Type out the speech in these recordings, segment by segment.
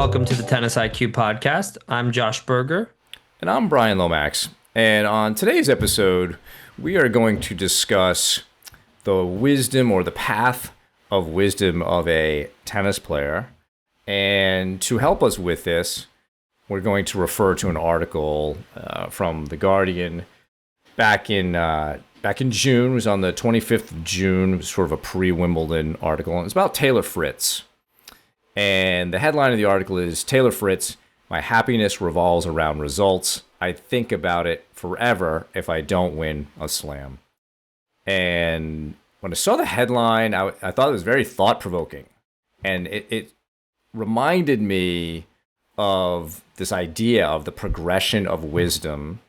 welcome to the Tennis IQ podcast. I'm Josh Berger. And I'm Brian Lomax. And on today's episode, we are going to discuss the wisdom or the path of wisdom of a tennis player. And to help us with this, we're going to refer to an article from The Guardian back in June. It was on the 25th of June. It was sort of a pre-Wimbledon article. And it's about Taylor Fritz. And the headline of the article is, Taylor Fritz, my happiness revolves around results. I think about it forever if I don't win a slam. And when I saw the headline, I thought it was very thought-provoking. And it reminded me of this idea of the progression of wisdom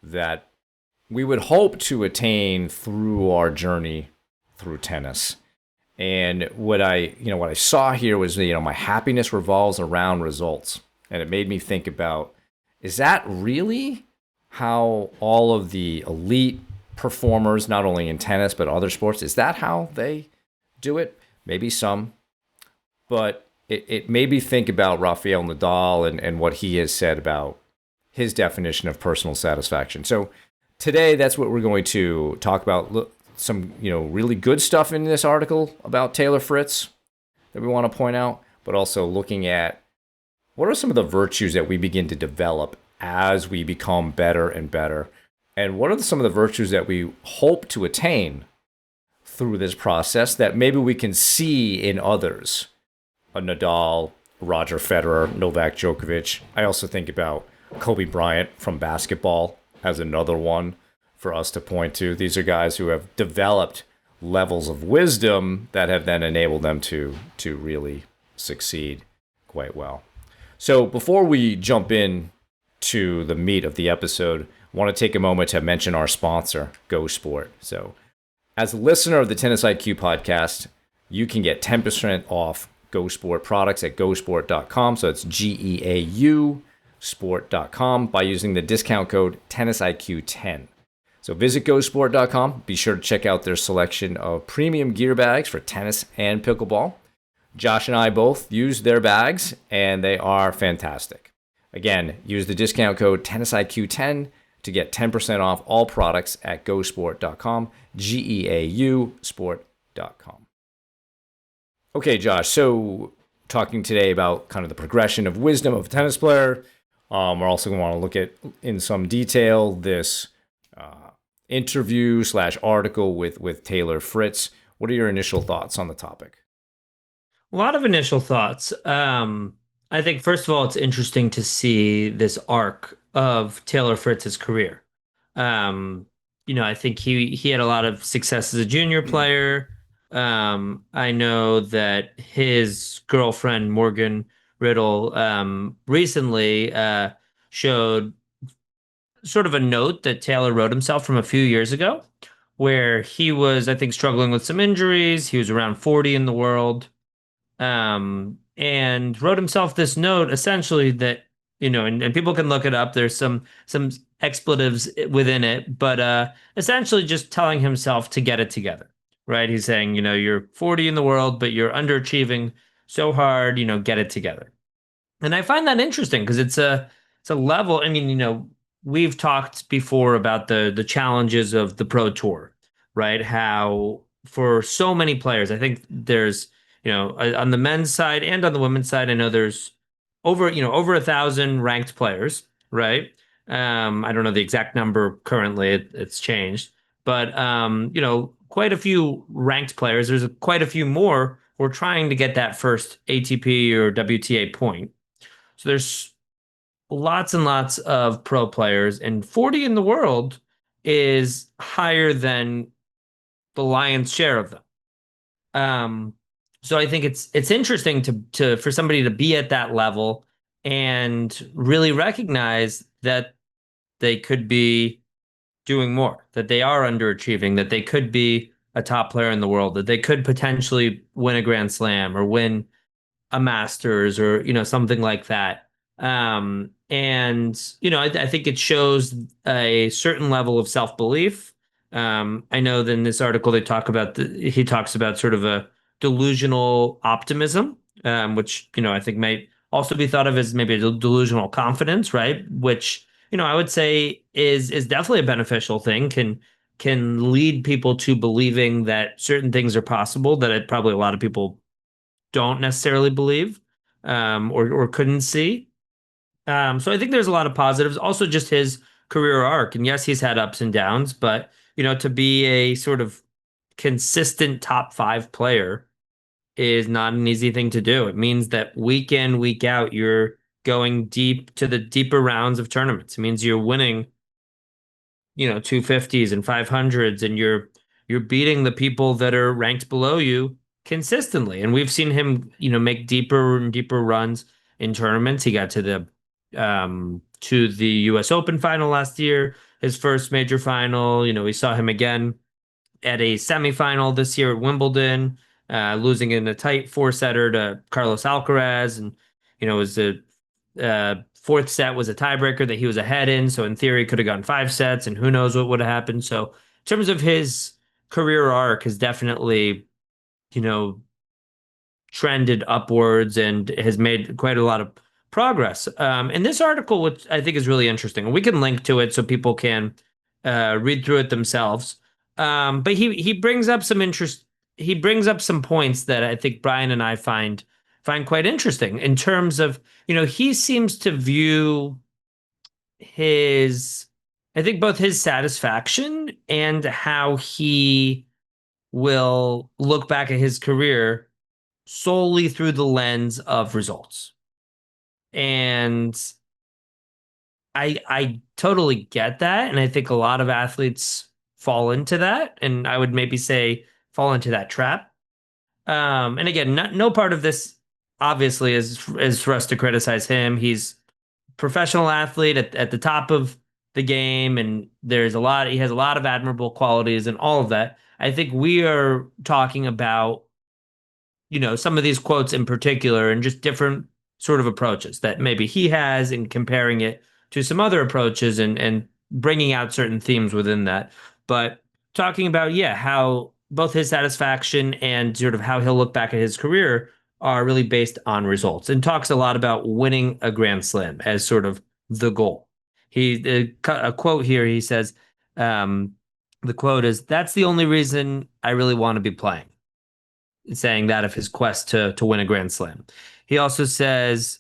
that we would hope to attain through our journey through tennis. And what I saw here was, my happiness revolves around results. And it made me think about, is that really how all of the elite performers, not only in tennis, but other sports, is that how they do it? Maybe some. But it made me think about Rafael Nadal and what he has said about his definition of personal satisfaction. So today, that's what we're going to talk about. Look, some really good stuff in this article about Taylor Fritz that we want to point out, but also looking at what are some of the virtues that we begin to develop as we become better and better, and what are some of the virtues that we hope to attain through this process that maybe we can see in others, a Nadal, Roger Federer, Novak Djokovic. I also think about Kobe Bryant from basketball as another one for us to point to. These are guys who have developed levels of wisdom that have then enabled them to really succeed quite well. So before we jump in to the meat of the episode, I want to take a moment to mention our sponsor, Go Sport. So as a listener of the Tennis IQ podcast, you can get 10% off Go Sport products at gosport.com. So it's GEAU sport.com by using the discount code TennisIQ10. So visit gosport.com. Be sure to check out their selection of premium gear bags for tennis and pickleball. Josh and I both use their bags, and they are fantastic. Again, use the discount code TennisIQ10 to get 10% off all products at gosport.com, GEAU sport.com. Okay, Josh, so talking today about kind of the progression of wisdom of a tennis player. We're also going to want to look at, in some detail, this interview/article with Taylor Fritz. What are your initial thoughts on the topic? A lot of initial thoughts. I think, first of all, it's interesting to see this arc of Taylor Fritz's career. I think he had a lot of success as a junior player. I know that his girlfriend, Morgan Riddle, recently showed sort of a note that Taylor wrote himself from a few years ago, where he was, I think, struggling with some injuries. He was around 40 in the world, and wrote himself this note essentially that, and people can look it up. There's some expletives within it, but essentially just telling himself to get it together, right? He's saying, you're 40 in the world, but you're underachieving so hard, get it together. And I find that interesting because it's a level. I mean, we've talked before about the challenges of the pro tour, right? How for so many players, I think there's, on the men's side and on the women's side, I know there's over 1,000 ranked players, right? I don't know the exact number currently; it's changed, but quite a few ranked players. There's quite a few more who are trying to get that first ATP or WTA point. So there's lots and lots of pro players, and 40 in the world is higher than the lion's share of them. So I think it's interesting to for somebody to be at that level and really recognize that they could be doing more, that they are underachieving, that they could be a top player in the world, that they could potentially win a Grand Slam or win a Masters or, something like that. I think it shows a certain level of self-belief. I know that in this article he talks about sort of a delusional optimism, which, I think might also be thought of as maybe a delusional confidence, right? Which, I would say is definitely a beneficial thing, can lead people to believing that certain things are possible that probably a lot of people don't necessarily believe, or couldn't see. So I think there's a lot of positives. Also, just his career arc, and yes, he's had ups and downs, but to be a sort of consistent top five player is not an easy thing to do. It means that week in, week out, you're going deep to the deeper rounds of tournaments. It means you're winning, 250s and 500s, and you're beating the people that are ranked below you consistently. And we've seen him, make deeper and deeper runs in tournaments. He got to the US Open final last year, his first major final. We saw him again at a semifinal this year at Wimbledon, losing in a tight four-setter to Carlos Alcaraz, and it was a fourth set was a tiebreaker that he was ahead in, so in theory could have gone 5 sets, and who knows what would have happened. So in terms of his career arc, has definitely you know trended upwards and has made quite a lot of progress. In this article, which I think is really interesting, and we can link to it so people can read through it themselves. But he brings up some interest. He brings up some points that I think Brian and I find quite interesting in terms of, he seems to view his, I think both his satisfaction and how he will look back at his career solely through the lens of results. And I totally get that. And I think a lot of athletes fall into that. And I would maybe say fall into that trap. And again, no part of this obviously is for us to criticize him. He's a professional athlete at the top of the game, and he has a lot of admirable qualities and all of that. I think we are talking about, some of these quotes in particular and just different sort of approaches that maybe he has, and comparing it to some other approaches, and bringing out certain themes within that. But talking about, yeah, how both his satisfaction and sort of how he'll look back at his career are really based on results, and talks a lot about winning a Grand Slam as sort of the goal. A quote here, he says, the quote is, "That's the only reason I really want to be playing," saying that of his quest to win a Grand Slam. He also says,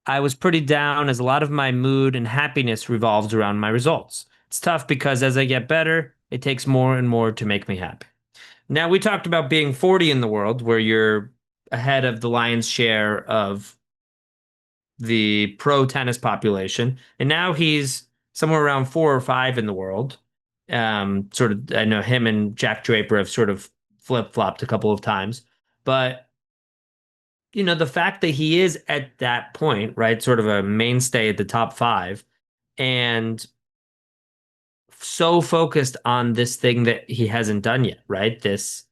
I was pretty down as a lot of my mood and happiness revolves around my results. It's tough because as I get better, it takes more and more to make me happy. Now, we talked about being 40 in the world, where you're ahead of the lion's share of the pro tennis population. And now he's somewhere around 4 or 5 in the world. Sort of, I know him and Jack Draper have sort of flip-flopped a couple of times. But, the fact that he is at that point, right, sort of a mainstay at the top five, and so focused on this thing that he hasn't done yet, right? This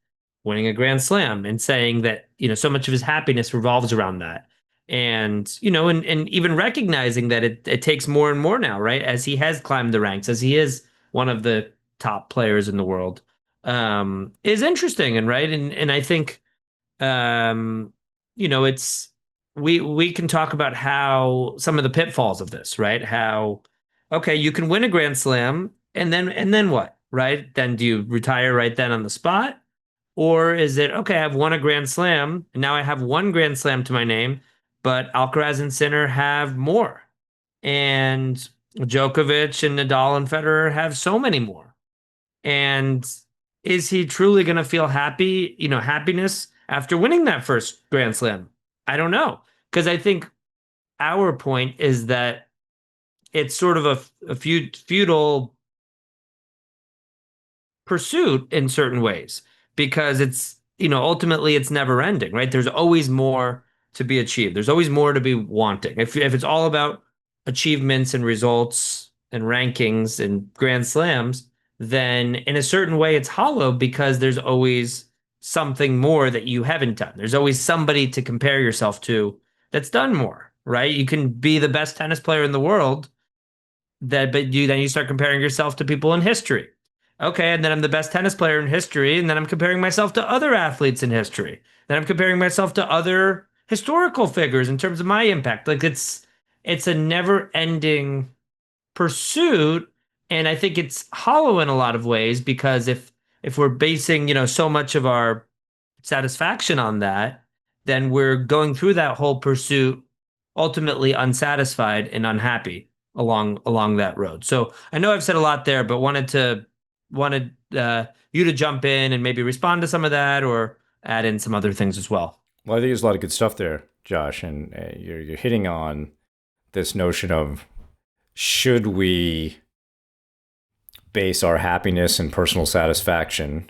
winning a Grand Slam, and saying that, so much of his happiness revolves around that. And, and even recognizing that it takes more and more now, right? As he has climbed the ranks, as he is one of the top players in the world, is interesting. And right. And I think, it's, we can talk about how some of the pitfalls of this, right? How, okay, you can win a Grand Slam, and then what, right? Then do you retire right then on the spot? Or is it, okay, I've won a Grand Slam, and now I have one Grand Slam to my name, but Alcaraz and Sinner have more. And Djokovic and Nadal and Federer have so many more. And is he truly going to feel happiness after winning that first Grand Slam? I don't know. Because I think our point is that it's sort of a futile pursuit in certain ways, because it's, ultimately it's never ending, right? There's always more to be achieved. There's always more to be wanting. If it's all about achievements and results and rankings and Grand Slams, then in a certain way it's hollow, because there's always something more that you haven't done. There's always somebody to compare yourself to that's done more, right? You can be the best tennis player in the world, but you start comparing yourself to people in history. Okay, and then I'm the best tennis player in history, and then I'm comparing myself to other athletes in history. Then I'm comparing myself to other historical figures in terms of my impact. Like it's a never-ending pursuit, and I think it's hollow in a lot of ways because if we're basing, so much of our satisfaction on that, then we're going through that whole pursuit ultimately unsatisfied and unhappy along that road. So I know I've said a lot there, but wanted you to jump in and maybe respond to some of that or add in some other things as well. Well, I think there's a lot of good stuff there, Josh, and you're hitting on this notion of should we base our happiness and personal satisfaction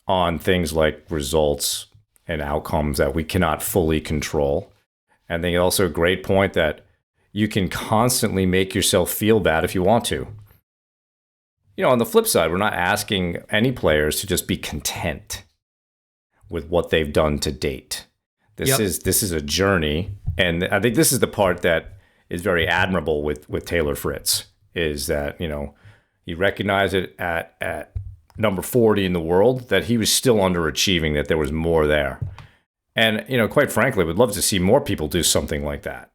on things like results and outcomes that we cannot fully control. And I think also a great point that you can constantly make yourself feel bad if you want to. On the flip side, we're not asking any players to just be content with what they've done to date. This is a journey, and I think this is the part that is very admirable with Taylor Fritz, is that he recognized it at number 40 in the world that he was still underachieving, that there was more there. And quite frankly, would love to see more people do something like that.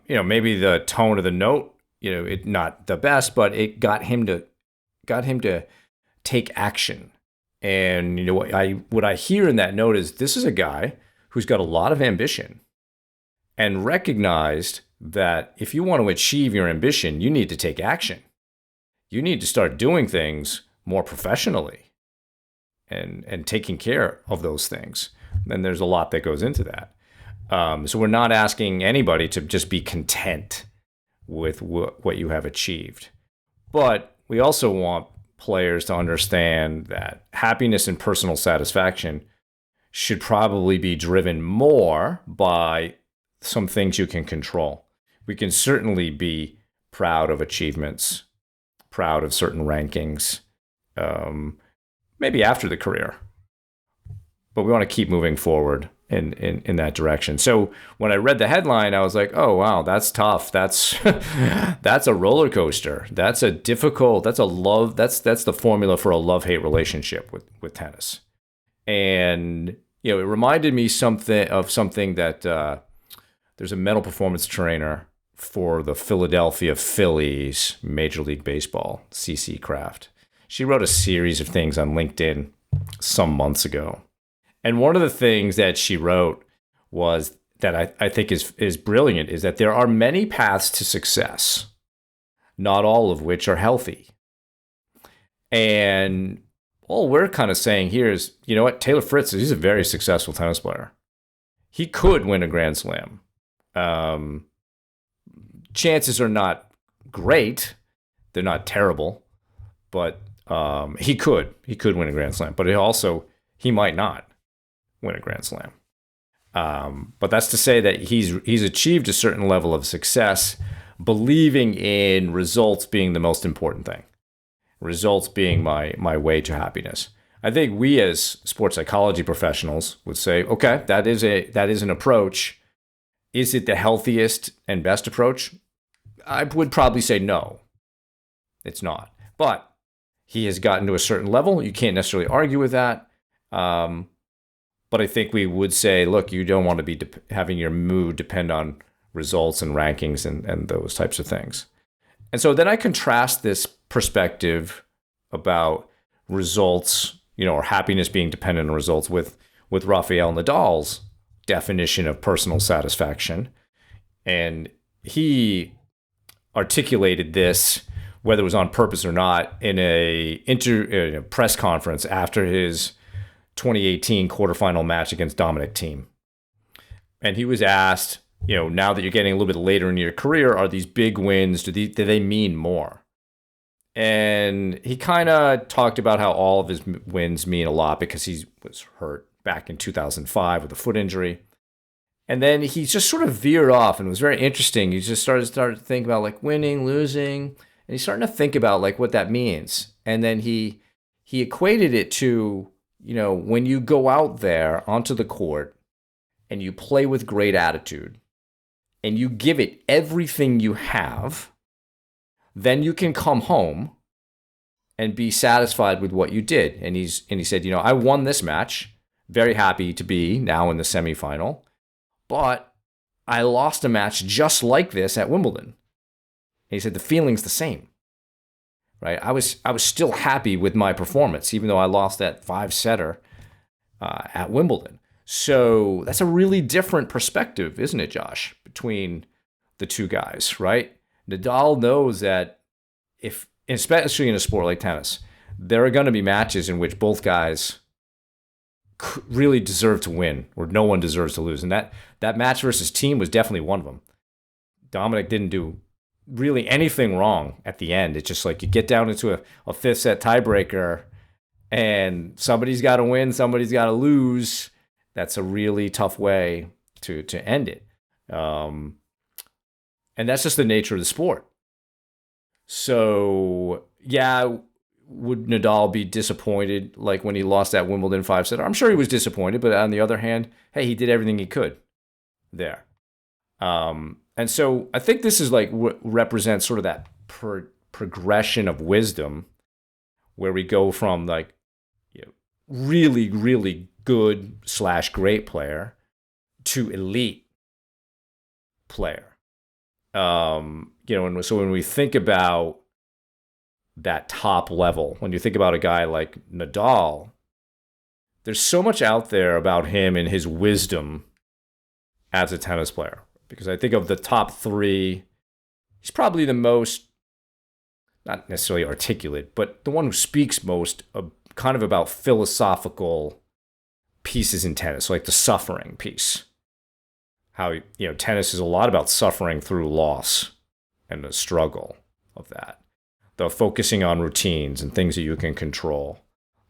Maybe the tone of the note, it not the best, but it got him to take action. And what I hear in that note is this is a guy who's got a lot of ambition and recognized that if you want to achieve your ambition, you need to take action. You need to start doing things more professionally and taking care of those things. And there's a lot that goes into that. So we're not asking anybody to just be content with what you have achieved. But we also want players to understand that happiness and personal satisfaction should probably be driven more by some things you can control. We can certainly be proud of achievements, proud of certain rankings, maybe after the career. But we want to keep moving forward in that direction. So when I read the headline, I was like, oh, wow, that's tough. That's that's a roller coaster. That's a difficult, that's the formula for a love-hate relationship with tennis. And, it reminded me of something that there's a mental performance trainer for the Philadelphia Phillies, Major League Baseball, CC Kraft. She wrote a series of things on LinkedIn some months ago. And one of the things that she wrote was that I think is brilliant is that there are many paths to success, not all of which are healthy. And all we're kind of saying here is, Taylor Fritz, he's a very successful tennis player. He could win a Grand Slam. Chances are not great. They're not terrible, but he could win a Grand Slam, but he might not win a Grand Slam. But that's to say that he's achieved a certain level of success, believing in results being the most important thing. Results being my way to happiness. I think we as sports psychology professionals would say, okay, that is an approach. Is it the healthiest and best approach? I would probably say no. It's not. But he has gotten to a certain level. You can't necessarily argue with that. But I think we would say, look, you don't want to be having your mood depend on results and rankings and those types of things. And so then I contrast this perspective about results, or happiness being dependent on results with Rafael Nadal's definition of personal satisfaction. And he articulated this, whether it was on purpose or not, in a press conference after his 2018 quarterfinal match against Dominic Thiem. And he was asked, now that you're getting a little bit later in your career, are these big wins, do they mean more? And he kind of talked about how all of his wins mean a lot because he was hurt back in 2005 with a foot injury. And then he just sort of veered off, and it was very interesting. He just started to think about like winning, losing, and he's starting to think about like what that means. And then he equated it to, when you go out there onto the court and you play with great attitude and you give it everything you have, then you can come home and be satisfied with what you did. And he said, I won this match. Very happy to be now in the semifinal. but I lost a match just like this at Wimbledon. And he said the feeling's the same, right? I was still happy with my performance, even though I lost that 5-setter at Wimbledon. So that's a really different perspective, isn't it, Josh, between the two guys, right? Nadal knows that if, especially in a sport like tennis, there are going to be matches in which both guys really deserve to win, or no one deserves to lose. And that match versus team was definitely one of them. Dominic didn't do really anything wrong at the end. It's just like you get down into a fifth set tiebreaker and somebody's got to win, somebody's got to lose. That's a really tough way to end it. And that's just the nature of the sport. So, yeah, would Nadal be disappointed like when he lost that Wimbledon 5-setter? I'm sure he was disappointed, but on the other hand, hey, he did everything he could there. And so I think this is like what represents sort of that progression of wisdom where we go from like, you know, really, really good / great player to elite player. And so when we think about that top level, when you think about a guy like Nadal, there's so much out there about him and his wisdom as a tennis player. Because I think of the top 3, he's probably the most, not necessarily articulate, but the one who speaks most kind of about philosophical pieces in tennis, like the suffering piece. How, tennis is a lot about suffering through loss and the struggle of that. The focusing on routines and things that you can control.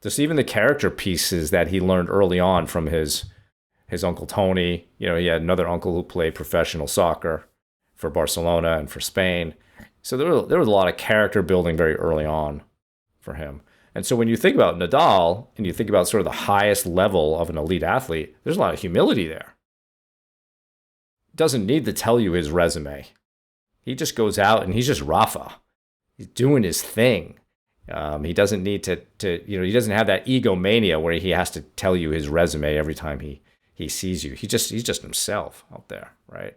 Just even the character pieces that he learned early on from his Uncle Tony. He had another uncle who played professional soccer for Barcelona and for Spain. So there was a lot of character building very early on for him. And so when you think about Nadal and you think about sort of the highest level of an elite athlete, there's a lot of humility there. Doesn't need to tell you his resume. He just goes out and he's just Rafa. He's doing his thing. He doesn't need to he doesn't have that egomania where he has to tell you his resume every time he sees you. He's just himself out there, right?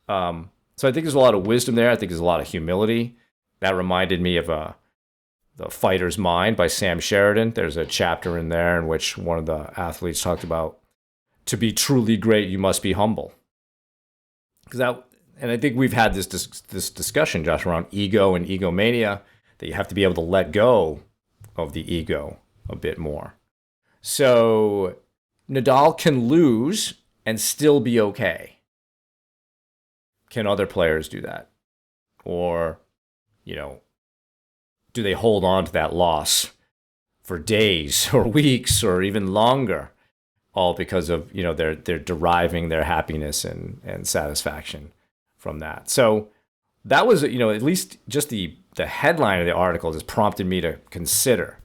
So I think there's a lot of wisdom there. I think there's a lot of humility. That reminded me of The Fighter's Mind by Sam Sheridan. There's a chapter in there in which one of the athletes talked about, to be truly great, you must be humble. And I think we've had this discussion, Josh, around ego and egomania, that you have to be able to let go of the ego a bit more. So Nadal can lose and still be okay. Can other players do that? Or, do they hold on to that loss for days or weeks or even longer, all because of, they're deriving their happiness and satisfaction from that. So that was, at least just the headline of the article just prompted me to consider,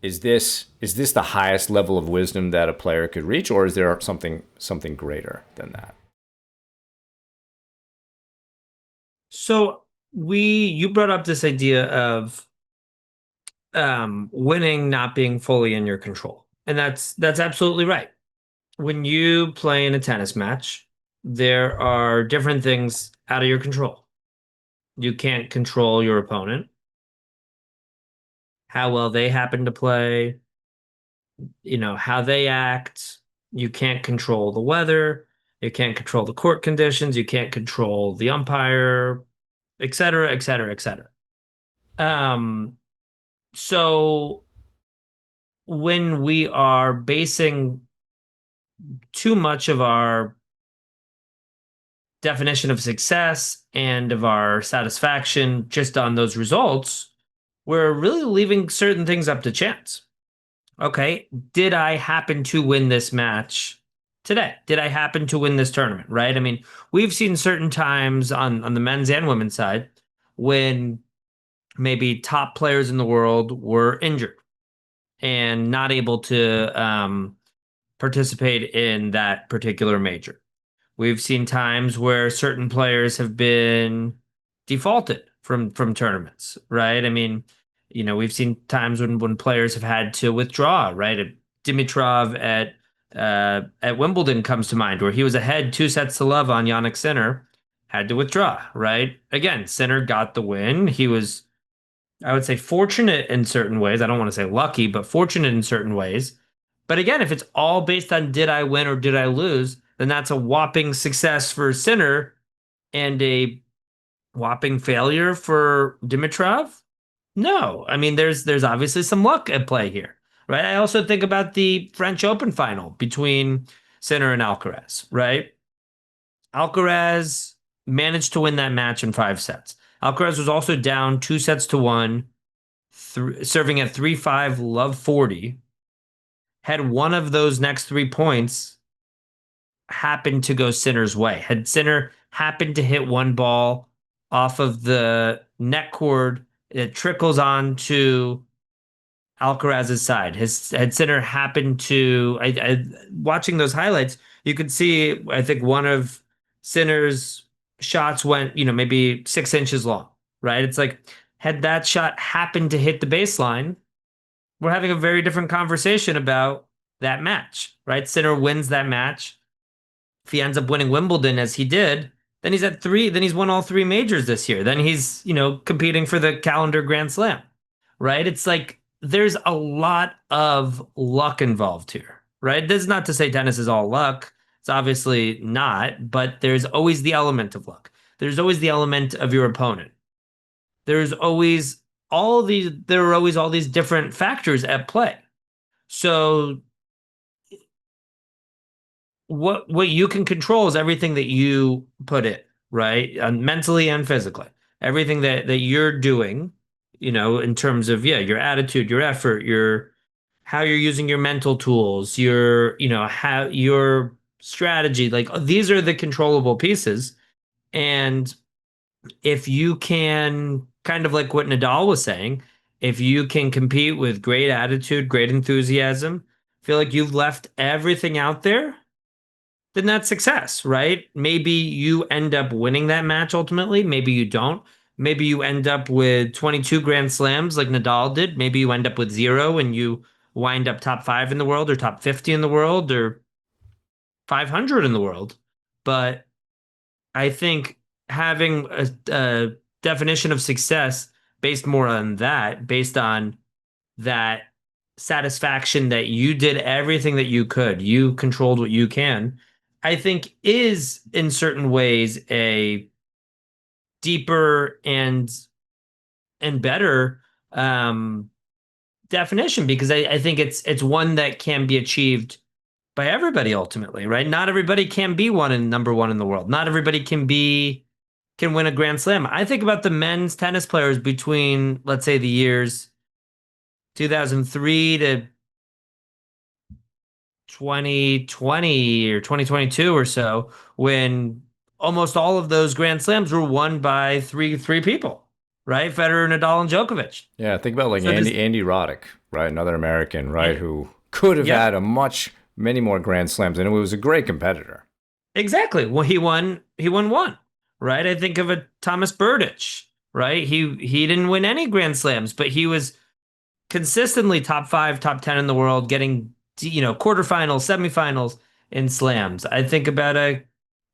is this the highest level of wisdom that a player could reach, or is there something greater than that? So you brought up this idea of winning not being fully in your control. And that's absolutely right. When you play in a tennis match, there are different things out of your control. You can't control your opponent, how well they happen to play, how they act. You can't control the weather. You can't control the court conditions. You can't control the umpire, et cetera, et cetera, et cetera. So when we are basing too much of our definition of success and of our satisfaction just on those results, we're really leaving certain things up to chance. Okay, did I happen to win this match today? Did I happen to win this tournament, right? I mean, we've seen certain times on the men's and women's side when maybe top players in the world were injured and not able to participate in that particular major. We've seen times where certain players have been defaulted from tournaments, right? I mean, we've seen times when players have had to withdraw, right? Dimitrov at at Wimbledon comes to mind, where he was ahead 2 sets to love on Jannik Sinner, had to withdraw, right? Again, Sinner got the win. He was, I would say, fortunate in certain ways. I don't want to say lucky, but fortunate in certain ways. But again, if it's all based on did I win or did I lose, then that's a whopping success for Sinner and a whopping failure for Dimitrov. No, I mean there's obviously some luck at play here, right? I also think about the French Open final between Sinner and Alcaraz, right? Alcaraz managed to win that match in 5 sets. Alcaraz was also down 2 sets to 1, serving at 3-5, love 40. Had one of those next 3 points happened to go Sinner's way. Had Sinner happened to hit one ball off of the net cord, it trickles on to Alcaraz's side. His had Sinner happened to watching those highlights, you could see I think one of Sinner's shots went, maybe 6 inches long, right? It's like had that shot happened to hit the baseline, we're having a very different conversation about that match, right? Sinner wins that match. If he ends up winning Wimbledon as he did, then he's at three, then he's won all 3 majors this year. Then he's, competing for the calendar Grand Slam, right? It's like there's a lot of luck involved here, right? This is not to say tennis is all luck. It's obviously not, but there's always the element of luck. There's always the element of your opponent. There's always there are always all these different factors at play. So what you can control is everything that you put in, right? Mentally and physically. Everything that you're doing, in terms of your attitude, your effort, your how you're using your mental tools, how your strategy, like these are the controllable pieces. And if you can kind of like what Nadal was saying, if you can compete with great attitude, great enthusiasm, feel like you've left everything out there, then that's success, right? Maybe you end up winning that match ultimately. Maybe you don't. Maybe you end up with 22 Grand Slams like Nadal did. Maybe you end up with zero and you wind up top 5 in the world or top 50 in the world or 500 in the world. But I think having a definition of success based more on that, based on that satisfaction that you did everything that you could, you controlled what you can, I think is in certain ways a deeper and better definition because I think it's one that can be achieved by everybody ultimately, right? Not everybody can be number one in the world. Not everybody can win a Grand Slam. I think about the men's tennis players between, let's say, the years 2003 to 2020 or 2022 or so, when almost all of those Grand Slams were won by three people, right? Federer, Nadal, and Djokovic. Yeah, think about like So Andy Roddick, right? Another American, right? Who could have yep, had many more Grand Slams, and it was a great competitor. exactly. Well, he won one, right? I think of a Thomas Berdych, right? He didn't win any Grand Slams, but he was consistently top 5, top 10 in the world, getting quarterfinals, semifinals in slams. I think about a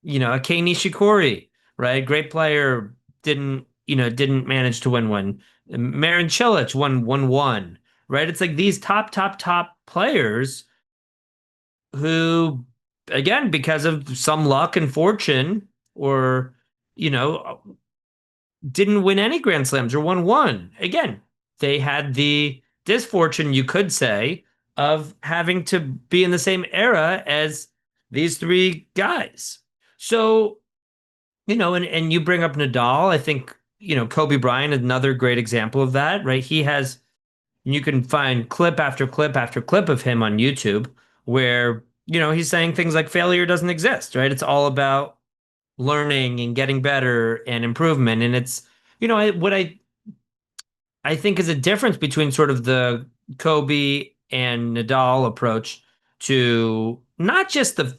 Kei Nishikori, right? Great player, didn't manage to win one. Marin Cilic won one, right? It's like these top players who, again, because of some luck and fortune, or you know, didn't win any Grand Slams or won one. Again, they had the disfortune, you could say, of having to be in the same era as these 3 guys. So, and you bring up Nadal. I think, Kobe Bryant is another great example of that, right? You can find clip after clip after clip of him on YouTube where, he's saying things like failure doesn't exist, right? It's all about learning and getting better and improvement. And it's, what I think is a difference between sort of the Kobe and Nadal approach to not just the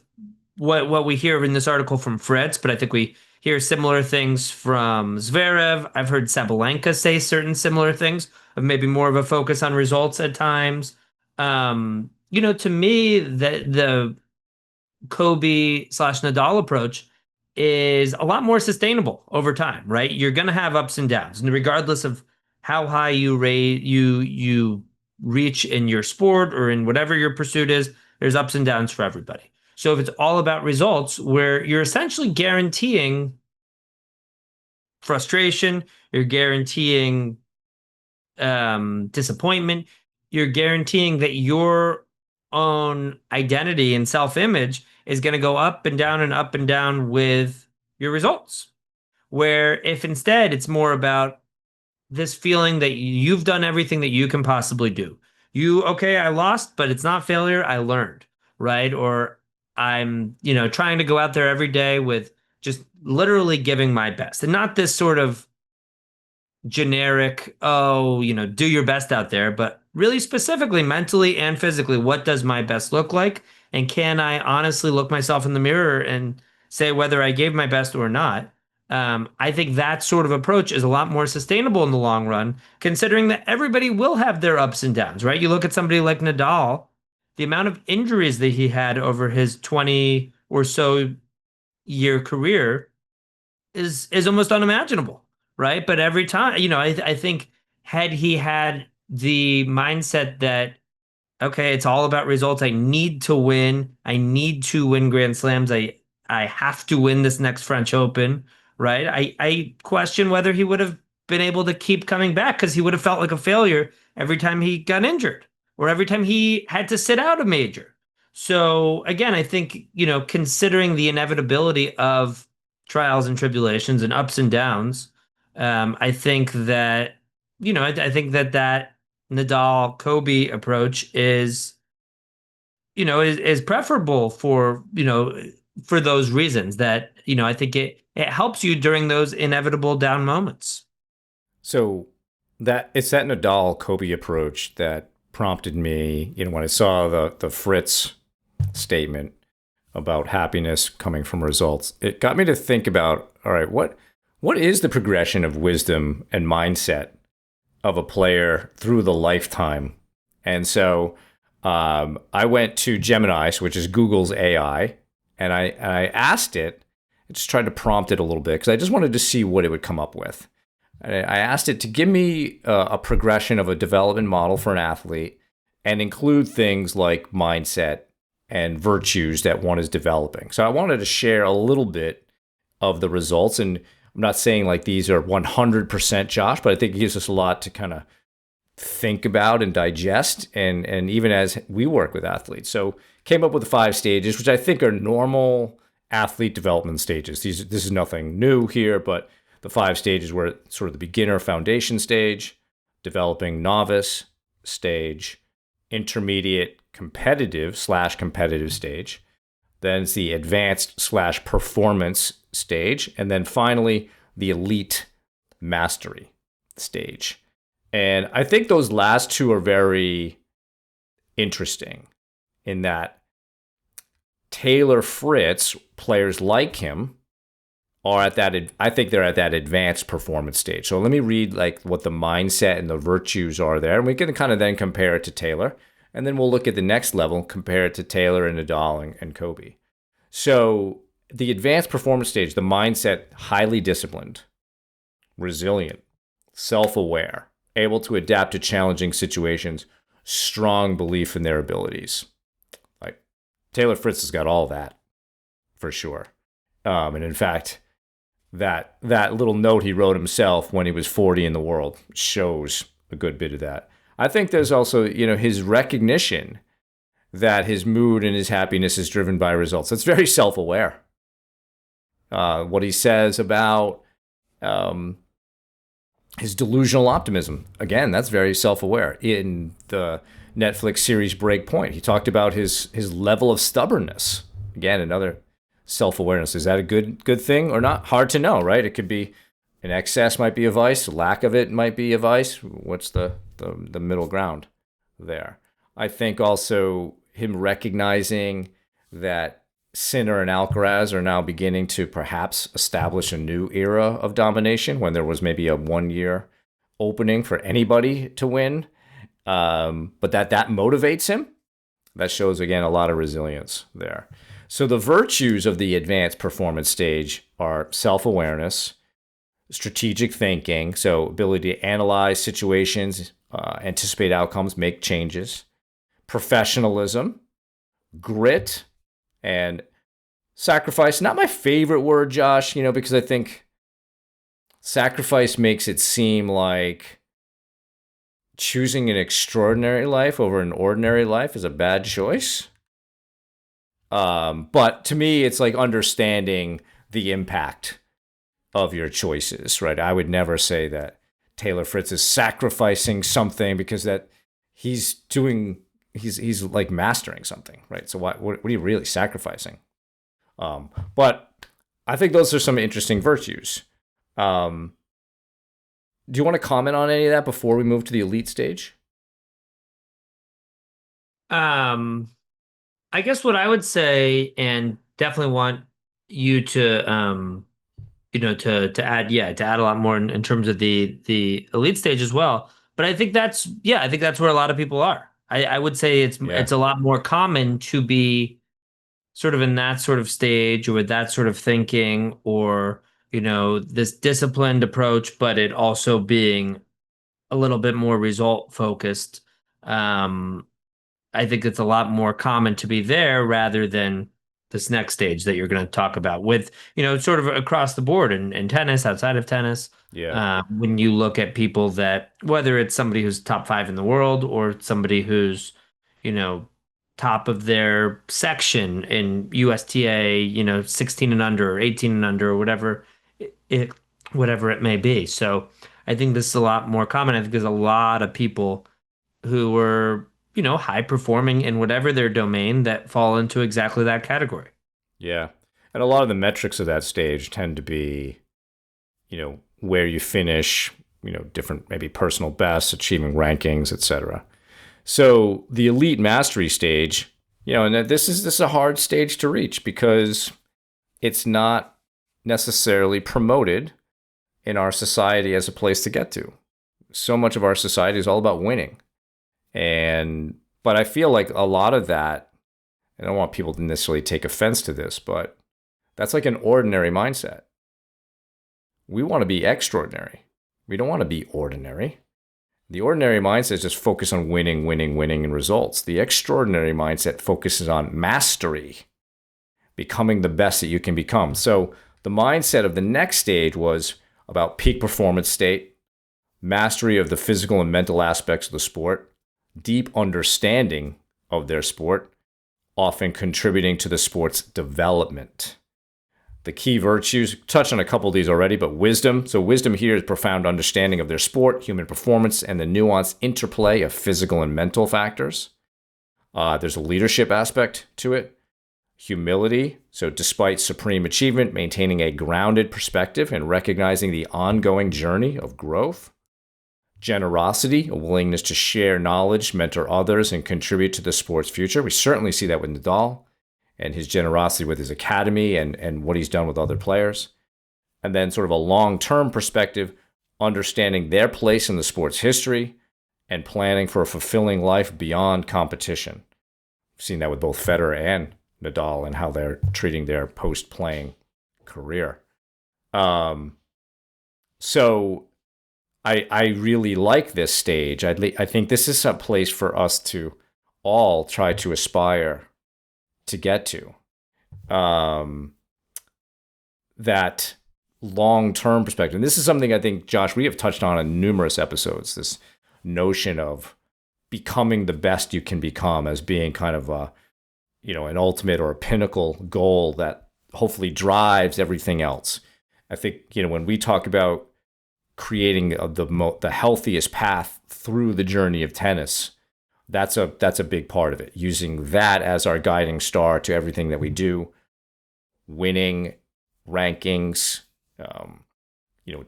what we hear in this article from Fritz, but I think we hear similar things from Zverev. I've heard Sabalenka say certain similar things of maybe more of a focus on results at times. to me, the Kobe slash Nadal approach is a lot more sustainable over time, right? You're going to have ups and downs, and regardless of how high you reach in your sport or in whatever your pursuit is, there's ups and downs for everybody. So if it's all about results, where you're essentially guaranteeing frustration, you're guaranteeing disappointment, you're guaranteeing that your own identity and self-image is going to go up and down with your results. Where if instead it's more about this feeling that you've done everything that you can possibly do. Okay, I lost, but it's not failure. I learned, right? Or I'm, trying to go out there every day with just literally giving my best and not this sort of generic, oh, do your best out there, but really specifically mentally and physically, what does my best look like? And can I honestly look myself in the mirror and say whether I gave my best or not? I think that sort of approach is a lot more sustainable in the long run, considering that everybody will have their ups and downs, right? You look at somebody like Nadal, the amount of injuries that he had over his 20 or so year career is almost unimaginable, right? But every time, I think had he had the mindset that okay, it's all about results. I need to win. I need to win Grand Slams. I have to win this next French Open, right? I question whether he would have been able to keep coming back because he would have felt like a failure every time he got injured or every time he had to sit out a major. So again, I think, considering the inevitability of trials and tribulations and ups and downs, I think that, I think that Nadal Kobe approach is preferable for, for those reasons that, I think it helps you during those inevitable down moments. So that it's that Nadal Kobe approach that prompted me, when I saw the Fritz statement about happiness coming from results, it got me to think about, all right, what is the progression of wisdom and mindset of a player through the lifetime? And so I went to Gemini, which is Google's AI, and I asked it, I just tried to prompt it a little bit because I just wanted to see what it would come up with. I asked it to give me a progression of a development model for an athlete and include things like mindset and virtues that one is developing. So I wanted to share a little bit of the results. And I'm not saying like these are 100% Josh, but I think it gives us a lot to kind of think about and digest. And even as we work with athletes. So came up with the 5 stages, which I think are normal athlete development stages. This is nothing new here, but the 5 stages were sort of the beginner foundation stage, developing novice stage, intermediate competitive stage. Then it's the advanced / performance stage. And then finally, the elite mastery stage. And I think those last 2 are very interesting in that Taylor Fritz, players like him, are at that, I think they're at that advanced performance stage. So let me read like what the mindset and the virtues are there. And we can kind of then compare it to Taylor. And then we'll look at the next level, compare it to Taylor and Nadal and Kobe. So the advanced performance stage, the mindset, highly disciplined, resilient, self-aware, able to adapt to challenging situations, strong belief in their abilities. Like Taylor Fritz has got all that for sure. And in fact, that little note he wrote himself when he was 40 in the world shows a good bit of that. I think there's also, his recognition that his mood and his happiness is driven by results. That's very self-aware. What he says about his delusional optimism, again, that's very self-aware. In the Netflix series Breakpoint, he talked about his level of stubbornness. Again, another self-awareness. Is that a good thing or not? Hard to know, right? It could be an excess might be a vice, lack of it might be a vice. What's the middle ground there? I think also him recognizing that Sinner and Alcaraz are now beginning to perhaps establish a new era of domination when there was maybe a 1-year opening for anybody to win. But that motivates him. That shows, again, a lot of resilience there. So the virtues of the advanced performance stage are self-awareness, strategic thinking, so ability to analyze situations, anticipate outcomes, make changes, professionalism, grit, and sacrifice. Not my favorite word, Josh, because I think sacrifice makes it seem like choosing an extraordinary life over an ordinary life is a bad choice. But to me, it's like understanding the impact of your choices, right? I would never say that Taylor Fritz is sacrificing something because that he's like mastering something, right? So what are you really sacrificing? But I think those are some interesting virtues. Do you want to comment on any of that before we move to the elite stage? Um, I guess what I would say, and definitely want you to to add, yeah, to add a lot more in terms of the elite stage as well. But I think I think that's where a lot of people are. I would say Yeah. it's a lot more common to be sort of in that sort of stage or with that sort of thinking, or this disciplined approach, but it also being a little bit more result focused. Um, I think it's a lot more common to be there rather than this next stage that you're going to talk about with, sort of across the board in tennis, outside of tennis. Yeah. When you look at people that, whether it's somebody who's top five in the world or somebody who's, you know, top of their section in USTA, 16 and under or 18 and under or whatever it may be. So I think this is a lot more common. I think there's a lot of people who were, high performing in whatever their domain that fall into exactly that category. Yeah. And a lot of the metrics of that stage tend to be, where you finish, different maybe personal bests, achieving rankings, etc. So the elite mastery stage, and this is a hard stage to reach because it's not necessarily promoted in our society as a place to get to. So much of our society is all about winning. But I feel like a lot of that, I don't want people to necessarily take offense to this, but that's like an ordinary mindset. We want to be extraordinary. We don't want to be ordinary. The ordinary mindset is just focus on winning, winning, winning, and results. The extraordinary mindset focuses on mastery, becoming the best that you can become. So the mindset of the next stage was about peak performance state, mastery of the physical and mental aspects of the sport, deep understanding of their sport, often contributing to the sport's development. The key virtues, touched on a couple of these already, but wisdom. So wisdom here is profound understanding of their sport, human performance, and the nuanced interplay of physical and mental factors. There's a leadership aspect to it. Humility, so despite supreme achievement, maintaining a grounded perspective and recognizing the ongoing journey of growth. Generosity, a willingness to share knowledge, mentor others, and contribute to the sport's future. We certainly see that with Nadal and his generosity with his academy and what he's done with other players. And then sort of a long-term perspective, understanding their place in the sport's history and planning for a fulfilling life beyond competition. We've seen that with both Federer and Nadal and how they're treating their post-playing career. So I really like this stage. I think this is a place for us to all try to aspire to get to. That long-term perspective. And this is something I think, Josh, we have touched on in numerous episodes, this notion of becoming the best you can become as being kind of an ultimate or a pinnacle goal that hopefully drives everything else. I think, when we talk about creating the healthiest path through the journey of tennis, that's a big part of it. Using that as our guiding star to everything that we do, winning, rankings,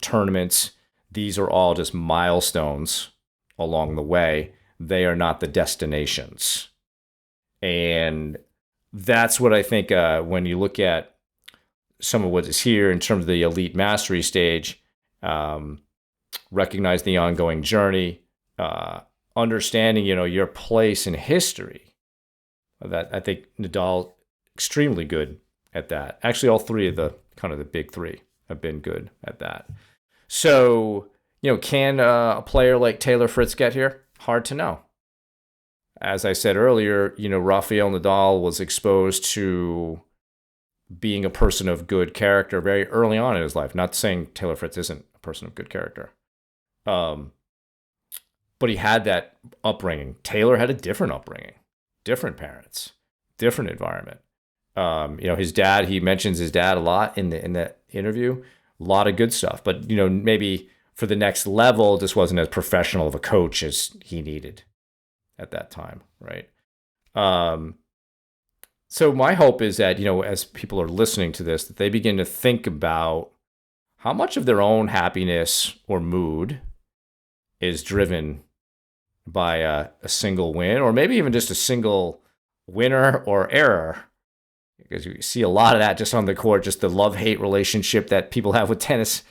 tournaments. These are all just milestones along the way. They are not the destinations. And that's what I think when you look at some of what is here in terms of the elite mastery stage, recognize the ongoing journey, understanding, your place in history. That I think Nadal extremely good at that. Actually, all three of the kind of the big three have been good at that. So, can a player like Taylor Fritz get here? Hard to know. As I said earlier, Rafael Nadal was exposed to being a person of good character very early on in his life. Not saying Taylor Fritz isn't a person of good character. Um, but he had that upbringing. Taylor had a different upbringing, different parents, different environment. His dad. He mentions his dad a lot in the interview. A lot of good stuff, but maybe for the next level, just wasn't as professional of a coach as he needed at that time, right? So my hope is that as people are listening to this, that they begin to think about how much of their own happiness or mood is driven by a single win, or maybe even just a single winner or error, because you see a lot of that just on the court, just the love-hate relationship that people have with tennis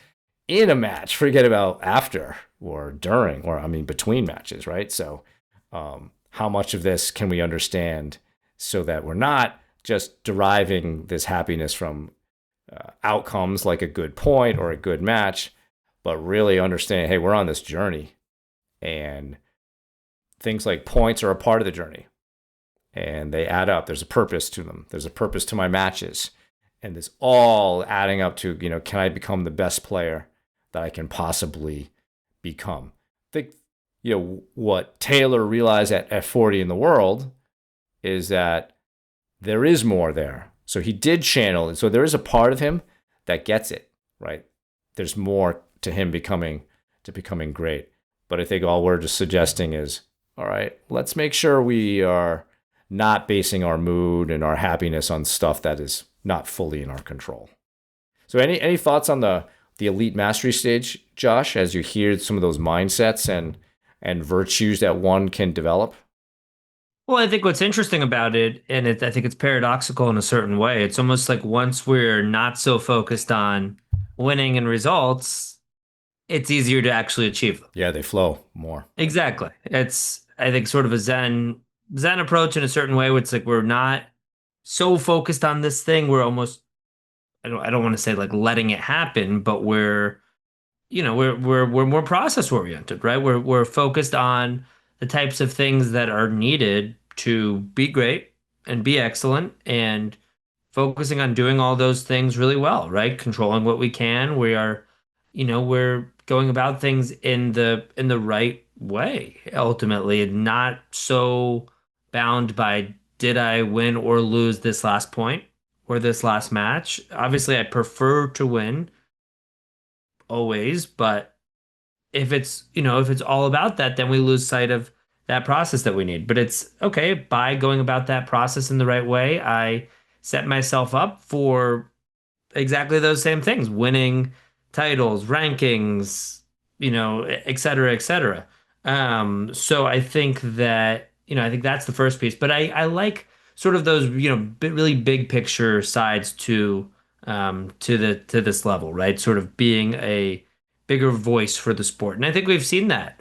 in a match. Forget about after or during, or between matches, right? So how much of this can we understand so that we're not just deriving this happiness from outcomes like a good point or a good match, but really understanding, hey, we're on this journey, and things like points are a part of the journey, and they add up. There's a purpose to them. There's a purpose to my matches, and it's all adding up to, can I become the best player that I can possibly become? I think, what Taylor realized at 40 in the world is that there is more there. So he did channel it. So there is a part of him that gets it, right? There's more to him becoming great. But I think all we're just suggesting is, all right, let's make sure we are not basing our mood and our happiness on stuff that is not fully in our control. So any thoughts on the elite mastery stage, Josh, as you hear some of those mindsets and virtues that one can develop? Well, I think what's interesting about it, and I think it's paradoxical in a certain way, it's almost like once we're not so focused on winning and results, it's easier to actually achieve them. Yeah, they flow more. Exactly. It's, I think, sort of a Zen approach in a certain way, where it's like we're not so focused on this thing, we're almost, I don't want to say like letting it happen, but we're more process oriented, right? We're focused on the types of things that are needed to be great and be excellent, and focusing on doing all those things really well, right? Controlling what we can. We're going about things in the right way ultimately, and not so bound by did I win or lose this last point or this last match. Obviously, I prefer to win always, but if it's all about that, then we lose sight of that process that we need. But it's okay, by going about that process in the right way, I set myself up for exactly those same things, winning titles, rankings, et cetera, et cetera. So I think that's the first piece. But I like sort of those, really big picture sides to this level, right? Sort of being a bigger voice for the sport. And I think we've seen that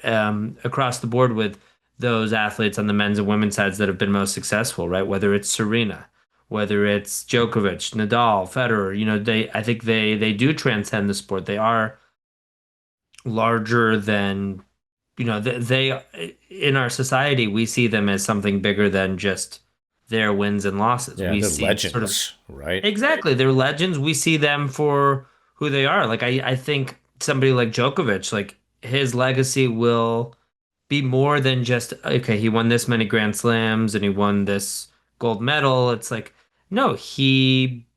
across the board with those athletes on the men's and women's sides that have been most successful, right? Whether it's Serena, whether it's Djokovic, Nadal, Federer, I think they do transcend the sport. They are larger than, they in our society, we see them as something bigger than just their wins and losses. Yeah, We they're see sort of legends, right? exactly, they're legends. We see them for who they are. Like I think somebody like Djokovic, like his legacy will be more than just, okay, he won this many Grand Slams and he won this gold medal. It's like, no, he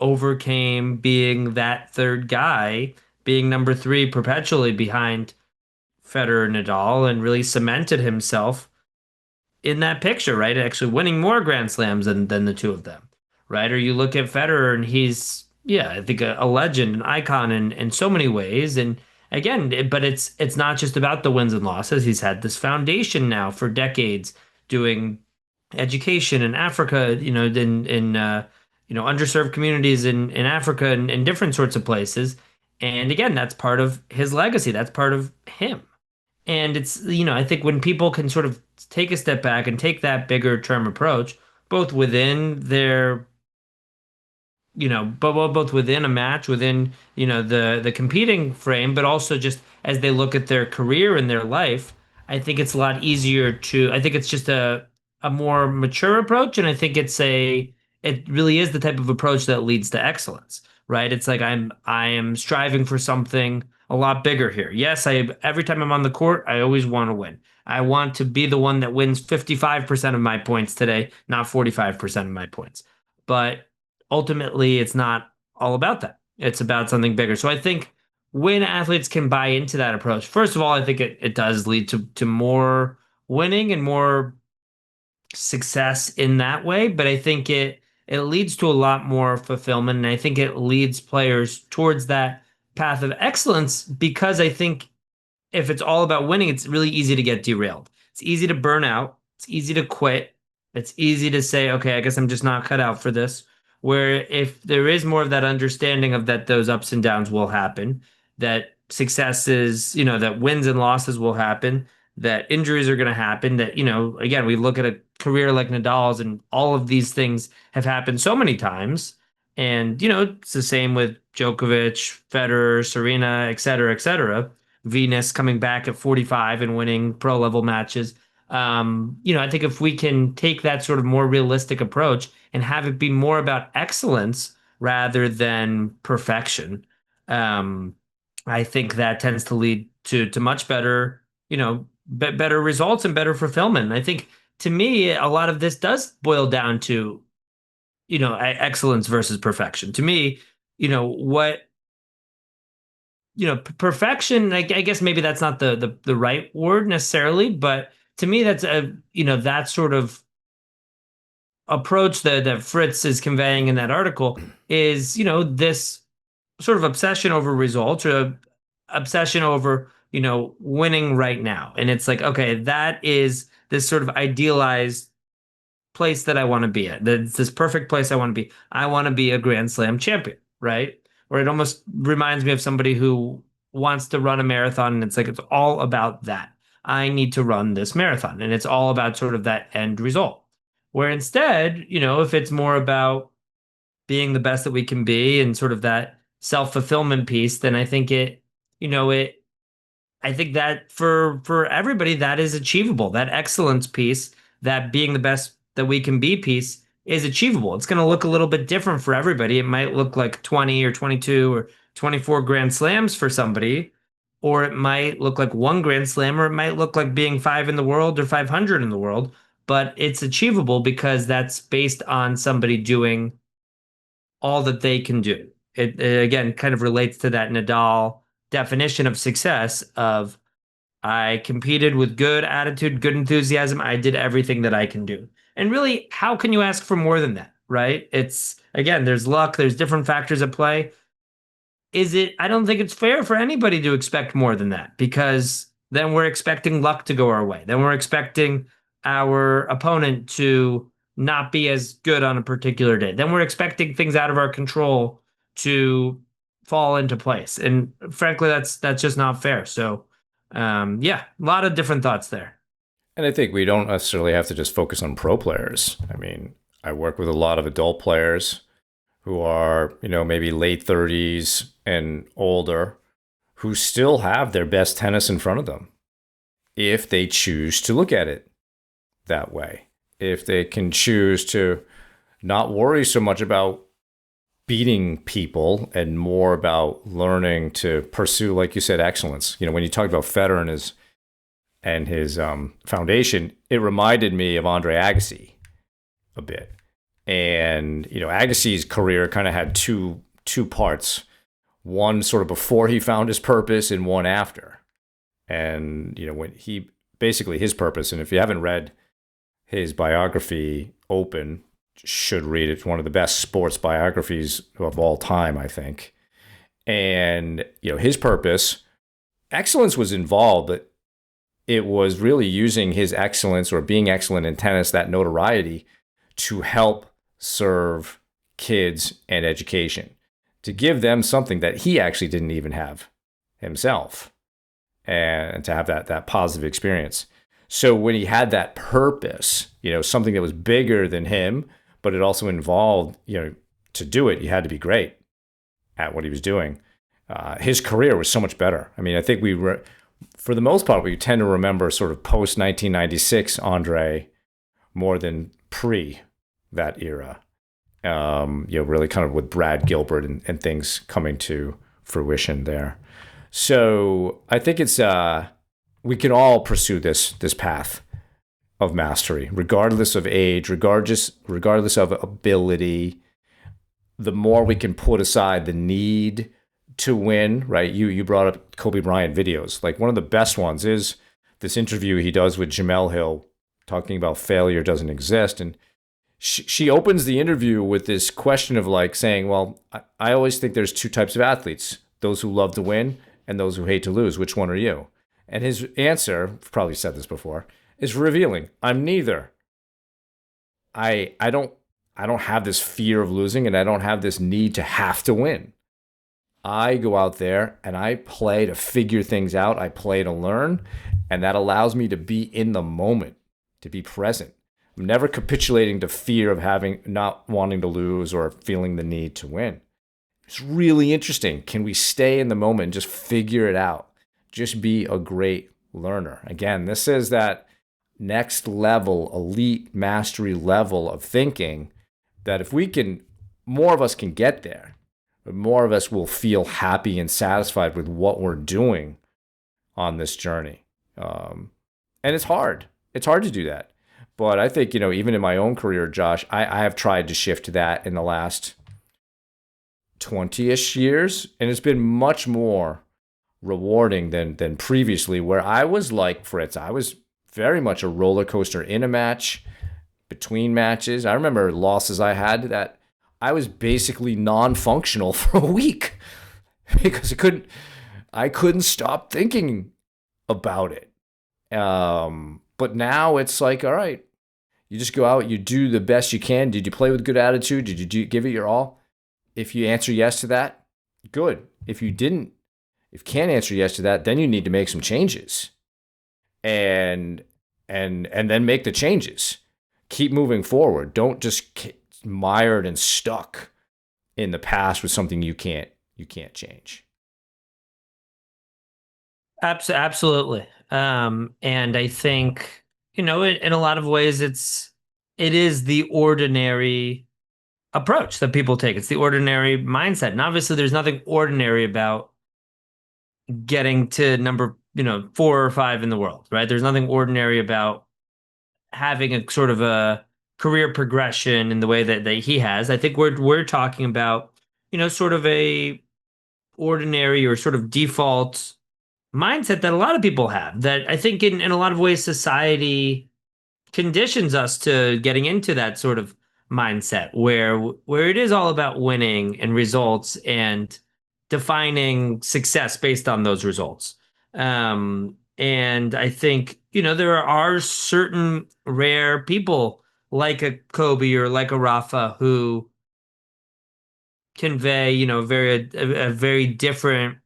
overcame being that third guy, being number three perpetually behind Federer and Nadal, and really cemented himself in that picture, right? Actually winning more Grand Slams than the two of them, right? Or you look at Federer and he's, yeah, I think a legend, an icon in so many ways. And again, but it's not just about the wins and losses. He's had this foundation now for decades doing education in Africa, underserved communities in Africa and in different sorts of places. And again, that's part of his legacy. That's part of him. And it's, I think when people can sort of take a step back and take that bigger term approach, both within their both within a match, within, the competing frame, but also just as they look at their career and their life, I think it's a lot easier to, I think it's just a more mature approach. And I think it really is the type of approach that leads to excellence, right? It's like I am striving for something a lot bigger here. Yes, every time I'm on the court, I always want to win. I want to be the one that wins 55% of my points today, not 45% of my points. But ultimately it's not all about that. It's about something bigger. So I think when athletes can buy into that approach, first of all, I think it does lead to more winning and more success in that way. But I think it leads to a lot more fulfillment. And I think it leads players towards that path of excellence because I think if it's all about winning, it's really easy to get derailed. It's easy to burn out. It's easy to quit. It's easy to say, okay, I guess I'm just not cut out for this. Where if there is more of that understanding of that those ups and downs will happen, that successes, that wins and losses will happen, that injuries are going to happen, that, again, we look at a career like Nadal's and all of these things have happened so many times. And, it's the same with Djokovic, Federer, Serena, et cetera, et cetera. Venus coming back at 45 and winning pro level matches. I think if we can take that sort of more realistic approach and have it be more about excellence rather than perfection, um, I think that tends to lead to much better, better results and better fulfillment. And I think to me, a lot of this does boil down to, excellence versus perfection. To me, what perfection, I guess maybe that's not the right word necessarily, but to me, that's that sort of approach that Fritz is conveying in that article is, this sort of obsession over results or obsession over, winning right now. And it's like, okay, that is this sort of idealized place that I want to be at. That's this perfect place I want to be. I want to be a Grand Slam champion, right? Or it almost reminds me of somebody who wants to run a marathon and it's like it's all about that. I need to run this marathon and it's all about sort of that end result. Where instead, if it's more about being the best that we can be and sort of that self-fulfillment piece, then I think I think that for everybody that is achievable. That excellence piece, that being the best that we can be piece is achievable. It's going to look a little bit different for everybody. It might look like 20 or 22 or 24 grand slams for somebody, or it might look like one grand slam, or it might look like being five in the world or 500 in the world, but it's achievable because that's based on somebody doing all that they can do. It again kind of relates to that Nadal definition of success of I competed with good attitude, good enthusiasm. I did everything that I can do. And really, how can you ask for more than that, right? It's again, there's luck, there's different factors at play. I don't think it's fair for anybody to expect more than that because then we're expecting luck to go our way. Then we're expecting our opponent to not be as good on a particular day. Then we're expecting things out of our control to fall into place. And frankly, that's just not fair. So, yeah, a lot of different thoughts there. And I think we don't necessarily have to just focus on pro players. I mean, I work with a lot of adult players who are, maybe late 30s and older, who still have their best tennis in front of them if they choose to look at it that way. If they can choose to not worry so much about beating people and more about learning to pursue, like you said, excellence. When you talked about Federer and his foundation, it reminded me of Andre Agassi a bit. And, Agassi's career kind of had two parts. One sort of before he found his purpose and one after. And, when he basically his purpose, and if you haven't read his biography, Open, should read it. It's one of the best sports biographies of all time, I think. And, his purpose, excellence was involved, but it was really using his excellence or being excellent in tennis, that notoriety, to help serve kids and education, to give them something that he actually didn't even have himself, and to have that positive experience. So when he had that purpose, something that was bigger than him, but it also involved, to do it, you had to be great at what he was doing. His career was so much better. I mean, I think for the most part, we tend to remember sort of post 1996 Andre more than pre that era. Really kind of with Brad Gilbert and things coming to fruition there. So I think it's we can all pursue this path of mastery, regardless of age, regardless of ability. The more we can put aside the need to win, right? You brought up Kobe Bryant videos. Like one of the best ones is this interview he does with Jamel Hill, talking about failure doesn't exist, and she opens the interview with this question of like saying, well, I always think there's two types of athletes, those who love to win and those who hate to lose. Which one are you? And his answer, I've probably said this before, is revealing. I'm neither. I don't have this fear of losing, and I don't have this need to have to win. I go out there and I play to figure things out. I play to learn, and that allows me to be in the moment, to be present. I'm never capitulating to fear of not wanting to lose or feeling the need to win. It's really interesting. Can we stay in the moment and just figure it out? Just be a great learner. Again, this is that next level, elite mastery level of thinking that if more of us can get there, more of us will feel happy and satisfied with what we're doing on this journey. And it's hard. It's hard to do that. But I think, even in my own career, Josh, I have tried to shift to that in the last 20-ish years. And it's been much more rewarding than previously, where I was like Fritz. I was very much a roller coaster in a match, between matches. I remember losses I had that I was basically non-functional for a week because I couldn't stop thinking about it. But now it's like, all right, you just go out, you do the best you can. Did you play with good attitude? Did you give it your all? If you answer yes to that, good. If you can't answer yes to that, then you need to make some changes, and then make the changes. Keep moving forward. Don't just get mired and stuck in the past with something you can't change. Absolutely. And I think, in a lot of ways, it is the ordinary approach that people take. It's the ordinary mindset. And obviously there's nothing ordinary about getting to number, 4 or 5 in the world, right? There's nothing ordinary about having a sort of a career progression in the way that he has. I think we're talking about, sort of a ordinary or sort of default mindset that a lot of people have, that I think in a lot of ways society conditions us to getting into that sort of mindset where it is all about winning and results and defining success based on those results. And I think, there are certain rare people like a Kobe or like a Rafa who convey, a very different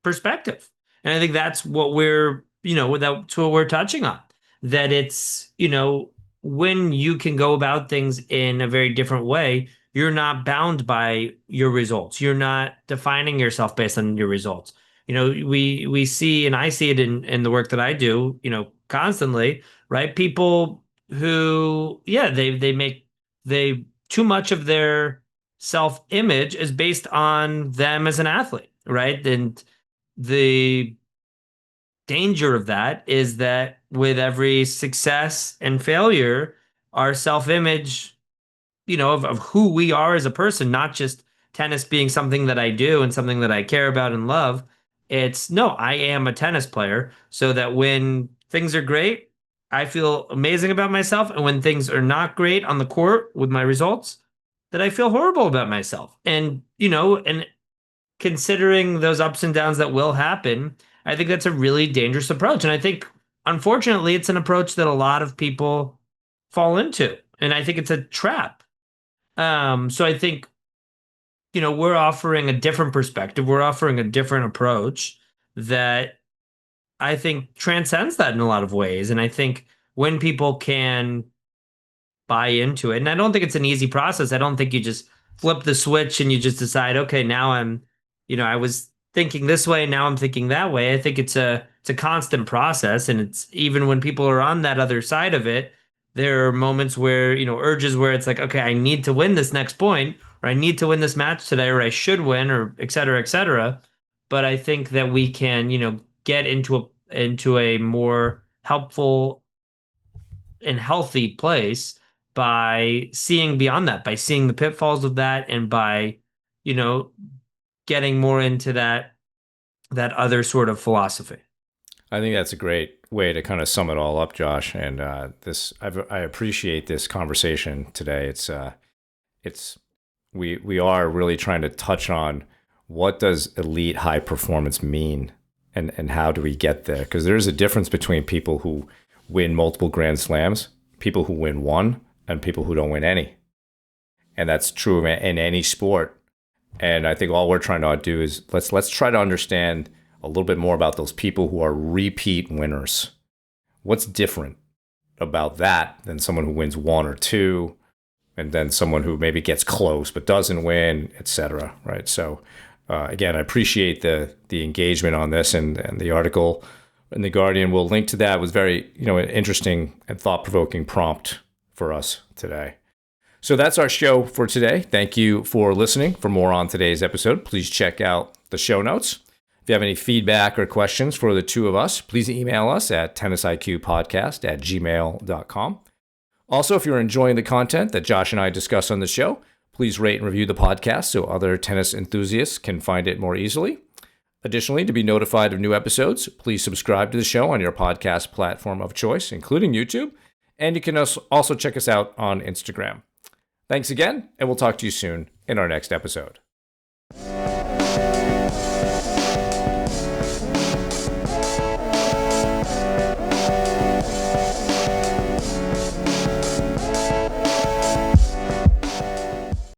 perspective. And I think that's what that's what we're touching on. That it's, when you can go about things in a very different way, you're not bound by your results. You're not defining yourself based on your results. We see, and I see it in the work that I do, constantly, right? People who, yeah, they too much of their self-image is based on them as an athlete, right? And the danger of that is that with every success and failure, our self-image, of who we are as a person, not just tennis being something that I do and something that I care about and love. It's no, I am a tennis player, so that when things are great, I feel amazing about myself. And when things are not great on the court with my results, that I feel horrible about myself. And, and considering those ups and downs that will happen, I think that's a really dangerous approach. And I think, unfortunately, it's an approach that a lot of people fall into. And I think it's a trap. So I think, we're offering a different perspective. We're offering a different approach that I think transcends that in a lot of ways. And I think when people can buy into it, and I don't think it's an easy process. I don't think you just flip the switch and you just decide, okay, now I was thinking this way, now I'm thinking that way. I think it's a constant process, and it's even when people are on that other side of it, there are moments where, urges where it's like, okay, I need to win this next point, or I need to win this match today, or I should win, or et cetera, et cetera. But I think that we can, get into a more helpful and healthy place by seeing beyond that, by seeing the pitfalls of that, and by, you know, getting more into that other sort of philosophy. I think that's a great way to kind of sum it all up, Josh. And I appreciate this conversation today. It's we are really trying to touch on what does elite high performance mean, and how do we get there? Because there's a difference between people who win multiple Grand Slams, people who win one, and people who don't win any. And that's true in any sport. And I think all we're trying to do is let's try to understand a little bit more about those people who are repeat winners. What's different about that than someone who wins one or two, and then someone who maybe gets close but doesn't win, etc. Right? So again, I appreciate the engagement on this, and the article in the Guardian. We'll link to that. It was very an interesting and thought provoking prompt for us today. So that's our show for today. Thank you for listening. For more on today's episode, please check out the show notes. If you have any feedback or questions for the two of us, please email us at tennisiqpodcast@gmail.com. Also, if you're enjoying the content that Josh and I discuss on the show, please rate and review the podcast so other tennis enthusiasts can find it more easily. Additionally, to be notified of new episodes, please subscribe to the show on your podcast platform of choice, including YouTube. And you can also check us out on Instagram. Thanks again, and we'll talk to you soon in our next episode.